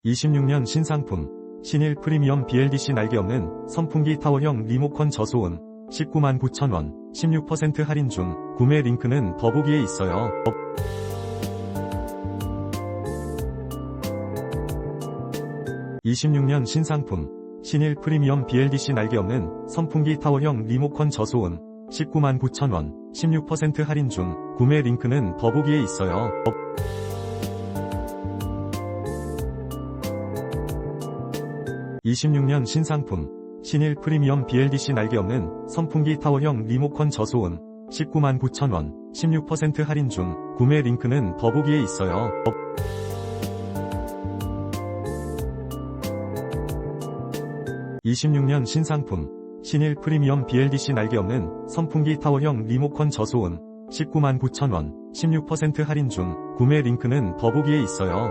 26년 신상품 신일 프리미엄 Bldc 날개없는 선풍기 타워형 리모컨 저소음 199,900원 16% 할인 중. 구매 링크는 더보기에 있어요. 26년 신상품 신일 프리미엄 Bldc 날개없는 선풍기 타워형 리모컨 저소음 199,900원 16% 할인 중. 구매 링크는 더보기에 있어요. 26년 신상품 신일 프리미엄 Bldc 날개없는 선풍기 타워형 리모컨 저소음 199,900원 16% 할인 중. 구매 링크는 더보기에 있어요. 26년 신상품 신일 프리미엄 Bldc 날개없는 선풍기 타워형 리모컨 저소음 199,900원 16% 할인 중. 구매 링크는 더보기에 있어요.